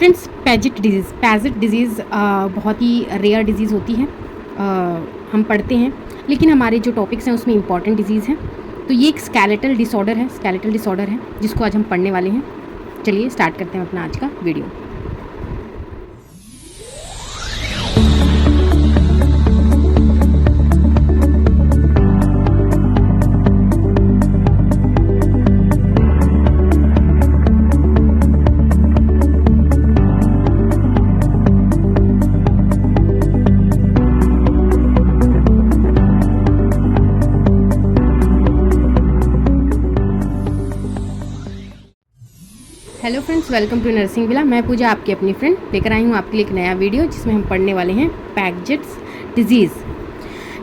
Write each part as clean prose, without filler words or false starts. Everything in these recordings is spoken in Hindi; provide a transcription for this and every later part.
फ्रेंड्स, पैजेट डिजीज़ बहुत ही रेयर डिजीज़ होती है। हम पढ़ते हैं, लेकिन हमारे जो टॉपिक्स हैं उसमें इंपॉर्टेंट डिजीज़ हैं। तो ये एक स्केलेटल डिसऑर्डर है जिसको आज हम पढ़ने वाले हैं। चलिए स्टार्ट करते हैं अपना आज का video. Hello friends, welcome to nursing villa. मैं पूजा, आपकी अपनी फ्रेंड, लेकर आई हूँ आपके लिए एक नया वीडियो जिसमें हम पढ़ने वाले हैं पैजेट्स डिजीज़।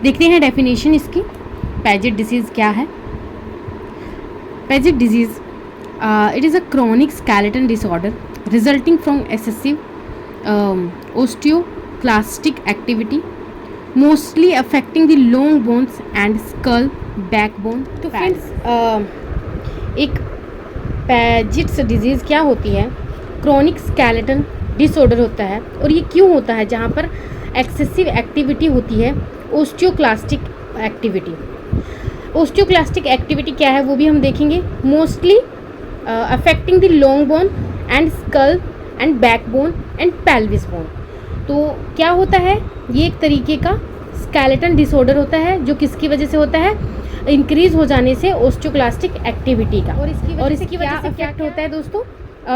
देखते हैं डेफिनेशन इसकी। पैजेट डिजीज़ क्या है? Paget disease it is a chronic skeletal disorder resulting from excessive osteoclastic activity mostly affecting the long bones and skull backbone. तो फ्रेंड्स, एक पैजेट्स डिजीज़ क्या होती है? क्रॉनिक स्केलेटल डिसऑर्डर होता है। और ये क्यों होता है? जहाँ पर एक्सेसिव एक्टिविटी होती है, ओस्टियोक्लास्टिक एक्टिविटी। ओस्टियोक्लास्टिक एक्टिविटी क्या है वो भी हम देखेंगे। Mostly affecting the long bone and skull and backbone and pelvis bone. तो क्या होता है? ये एक तरीके का स्केलेटल डिसऑर्डर होता है जो किसकी वजह से होता है? इंक्रीज हो जाने से ओस्टियोक्लास्टिक एक्टिविटी का। और इसकी वजह से क्या अफेक्ट होता है दोस्तों?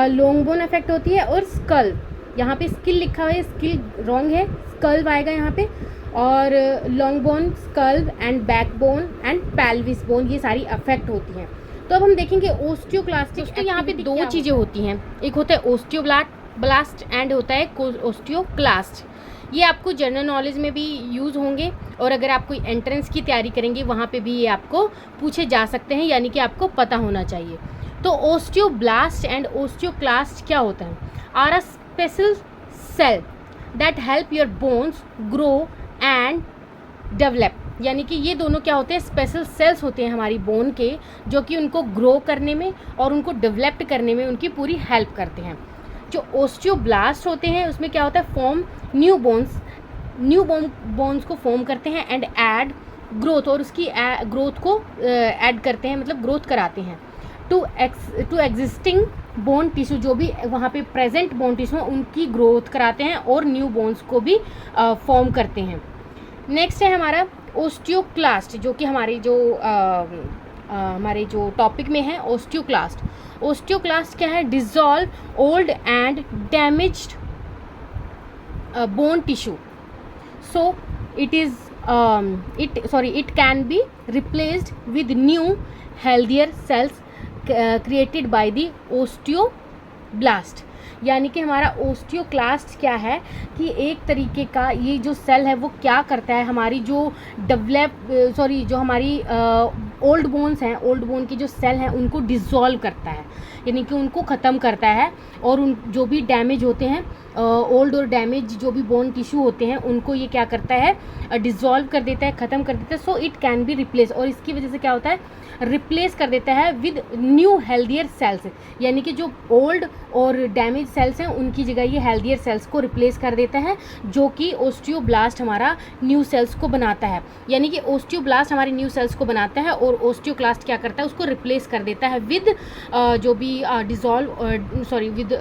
लॉन्ग बोन अफेक्ट होती है और स्कल। यहाँ पे स्किल लिखा हुआ है, स्किल रॉन्ग है, स्कल आएगा यहाँ पे। और long bone, skull and back bone and pelvis bone, ये सारी अफेक्ट होती हैं। तो अब हम देखेंगे ओस्टियोक्लास्टिक। तो यहाँ पे दो चीज़ें होती हैं, एक होता है ओस्टियोब्लास्ट एंड होता है ओस्टियोक्लास्ट। ये आपको जनरल नॉलेज में भी यूज़ होंगे, और अगर आप कोई एंट्रेंस की तैयारी करेंगे वहाँ पे भी ये आपको पूछे जा सकते हैं, यानी कि आपको पता होना चाहिए। तो ओस्टियोब्लास्ट एंड ओस्टियोक्लास्ट क्या होता है? Are a special cell that help your bones grow and develop. यानी कि ये दोनों क्या होते हैं? स्पेशल सेल्स होते हैं हमारी बोन के, जो कि उनको ग्रो करने में और उनको डेवलप करने में उनकी पूरी हेल्प करते हैं। जो ओस्टियोब्लास्ट होते हैं उसमें क्या होता है? फॉर्म न्यू बोन्स को फॉर्म करते हैं एंड ऐड ग्रोथ, और उसकी ग्रोथ को ऐड करते हैं, मतलब ग्रोथ कराते हैं टू एग्जिस्टिंग बोन टिश्यू। जो भी वहाँ पे प्रेजेंट बोन टिश्यू है उनकी ग्रोथ कराते हैं और न्यू बोन्स को भी फॉर्म करते हैं। नेक्स्ट है हमारा ओस्टियोक्लास्ट, जो कि हमारे जो टॉपिक में है ओस्टियोक्लास्ट। ओस्टियोक्लास्ट क्या है? Dissolve old and damaged bone tissue, so it can be replaced with new healthier cells created by the osteoblast। यानी कि हमारा ओस्टियोक्लास्ट क्या है कि एक तरीके का ये जो सेल है वो क्या करता है? हमारी जो जो हमारी ओल्ड बोन्स हैं, ओल्ड बोन की जो सेल हैं उनको डिसॉल्व करता है, यानी कि उनको ख़त्म करता है। और उन जो भी डैमेज होते हैं, ओल्ड और डैमेज जो भी बोन टिश्यू होते हैं उनको ये क्या करता है? डिसॉल्व कर देता है, ख़त्म कर देता है। So it can be replace, और इसकी वजह से क्या होता है? रिप्लेस कर देता है विद न्यू हेल्दियर सेल्स। यानी कि जो ओल्ड और डैमेज सेल्स हैं उनकी जगह ये हेल्दियर सेल्स को रिप्लेस कर देता है, जो कि ओस्टियोब्लास्ट हमारा न्यू सेल्स को बनाता है। यानी कि ओस्टियोब्लास्ट हमारे न्यू सेल्स को बनाता है और ओस्टियोक्लास्ट क्या करता है? उसको रिप्लेस कर देता है विद जो भी with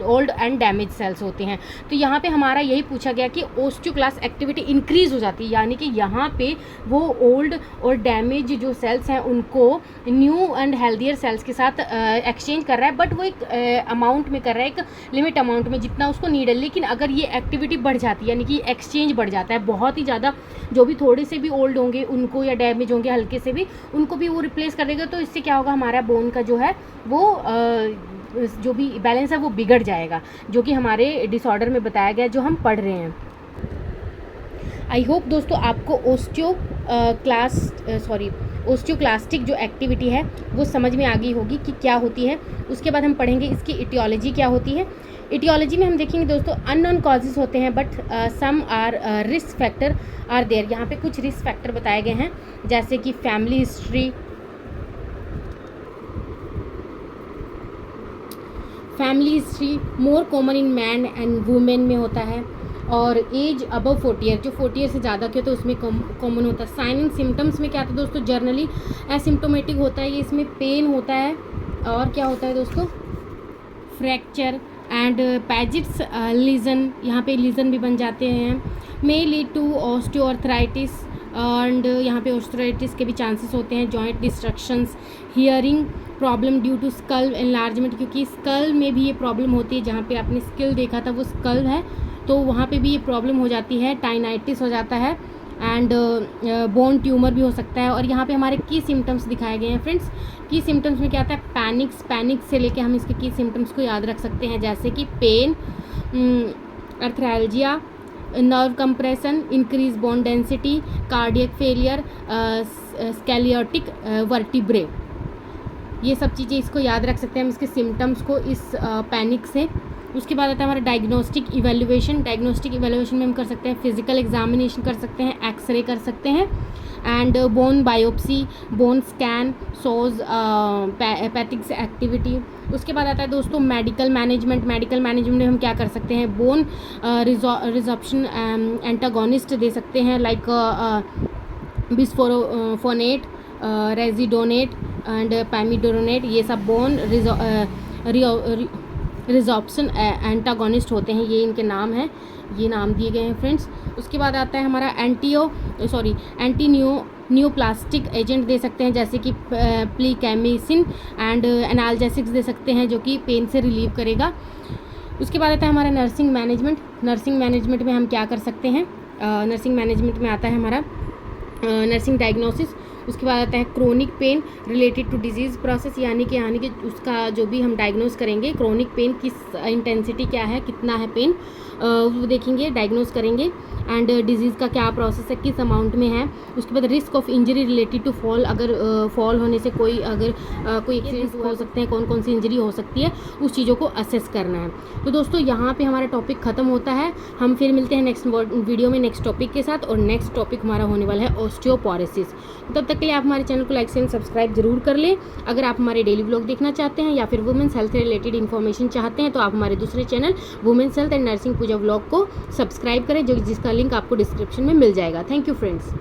old and damage cells होते हैं। तो यहाँ पे हमारा यही पूछा गया कि ओस्टियोक्लास्ट एक्टिविटी इंक्रीज हो जाती है, यानी कि यहाँ पे वो ओल्ड और डैमेज जो सेल्स हैं उनको न्यू एंड हेल्दियर सेल्स के साथ एक्सचेंज कर रहा है, बट वो एक अमाउंट में कर रहा है, एक लिमिट अमाउंट में जितना उसको नीड है। लेकिन अगर ये एक्टिविटी बढ़ जाती है, यानी कि एक्सचेंज बढ़ जाता है बहुत ही ज़्यादा, जो भी थोड़े से भी ओल्ड होंगे उनको या डैमेज होंगे हल्के से भी, उनको भी वो रिप्लेस कर देगा। तो इससे क्या होगा? हमारा बोन का जो है वो जो भी बैलेंस है वो बिगड़ जाएगा, जो कि हमारे डिसऑर्डर में बताया गया जो हम पढ़ रहे हैं। आई होप दोस्तों आपको ओस्टियोक्लास्टिक जो एक्टिविटी है वो समझ में आ गई होगी कि क्या होती है। उसके बाद हम पढ़ेंगे इसकी इटियोलॉजी क्या होती है। इटियोलॉजी में हम देखेंगे दोस्तों अननोन कॉजेज़ होते हैं, but some are risk factor are there. यहाँ पे कुछ रिस्क फैक्टर बताए गए हैं, जैसे कि family history, family history more common in man and women में होता है, और एज अबव 40 ईयर, जो 40 ईयर से ज़्यादा के होते हैं उसमें कॉमन होता है। साइन एंड सिम्टम्स में क्या आता है दोस्तों, जर्नली एसिम्टोमेटिक होता है, ये इसमें पेन होता है, और क्या होता है दोस्तों, फ्रैक्चर एंड पैजिट्स लीजन, यहाँ पे लीजन भी बन जाते हैं। May lead to osteoarthritis, and यहाँ पे ऑस्टियोआर्थराइटिस के भी चांसेस होते हैं। Joint destructions, hearing problem due to skull enlargement, क्योंकि स्कल में भी ये प्रॉब्लम होती है, जहाँ पे आपने स्किल देखा था वो स्कल है, तो वहाँ पे भी ये प्रॉब्लम हो जाती है। टाइनाइटिस हो जाता है, एंड बोन ट्यूमर भी हो सकता है। और यहाँ पे हमारे की सिम्टम्स दिखाए गए हैं फ्रेंड्स। की सिम्टम्स में क्या आता है, पैनिक से लेके हम इसके की सिम्टम्स को याद रख सकते हैं, जैसे कि pain, arthralgia, nerve compression, increase bone density, cardiac failure, scoliotic vertebrae, ये सब चीज़ें इसको याद रख सकते हैं हम इसके सिम्टम्स को इस पैनिक से। उसके बाद आता है हमारा डायग्नोस्टिक इवैल्यूएशन। डायग्नोस्टिक इवैल्यूएशन में हम कर सकते हैं फिजिकल एग्जामिनेशन कर सकते हैं, एक्सरे कर सकते हैं, and bone biopsy, bone scan, shows पैथिक्स एक्टिविटी। उसके बाद आता है दोस्तों मेडिकल मैनेजमेंट। मेडिकल मैनेजमेंट में हम क्या कर सकते हैं, बोन रिजॉर्प्शन एंटागोनिस्ट दे सकते हैं, लाइक बिस्फोरोफोनेट, रेजिडोनेट एंड पैमिडोनेट, ये सब बोन रिजॉर्प्शन एंटागोनिस्ट होते हैं, ये इनके नाम हैं, ये नाम दिए गए हैं फ्रेंड्स। उसके बाद आता है हमारा एंटी न्यूप्लास्टिक एजेंट दे सकते हैं, जैसे कि प्लीकैमिसिन, एंड एनाल्जेसिक्स दे सकते हैं जो कि पेन से रिलीव करेगा। उसके बाद आता है हमारा नर्सिंग मैनेजमेंट। नर्सिंग मैनेजमेंट में हम क्या कर सकते हैं, नर्सिंग मैनेजमेंट में आता है हमारा नर्सिंग डायग्नोसिस। उसके बाद आता है chronic pain related to disease process, यानी कि उसका जो भी हम डायग्नोस करेंगे, क्रोनिक पेन किस इंटेंसिटी क्या है, कितना है पेन, वो देखेंगे, डायग्नोस करेंगे, एंड डिजीज़ का क्या प्रोसेस है, किस अमाउंट में है। उसके बाद risk of injury related to fall, अगर फॉल होने से कोई एक्सीडेंट हो सकते हैं, कौन कौन सी इंजरी हो सकती है, उस चीज़ों को असेस करना है। तो दोस्तों यहाँ पे हमारा टॉपिक ख़त्म होता है। हम फिर मिलते हैं नेक्स्ट वीडियो में नेक्स्ट टॉपिक के साथ, और नेक्स्ट टॉपिक हमारा होने वाला है ऑस्टियोपोरोसिस। तब तक के लिए आप हमारे चैनल को लाइक एंड सब्सक्राइब जरूर कर लें। अगर आप हमारे डेली व्लॉग देखना चाहते हैं या फिर वुमेन्स हेल्थ रिलेटेड इन्फॉर्मेशन चाहते हैं, तो आप हमारे दूसरे channel women's health and nursing Pooja vlog को सब्सक्राइब करें, जिसका लिंक आपको डिस्क्रिप्शन में मिल जाएगा। Thank you friends.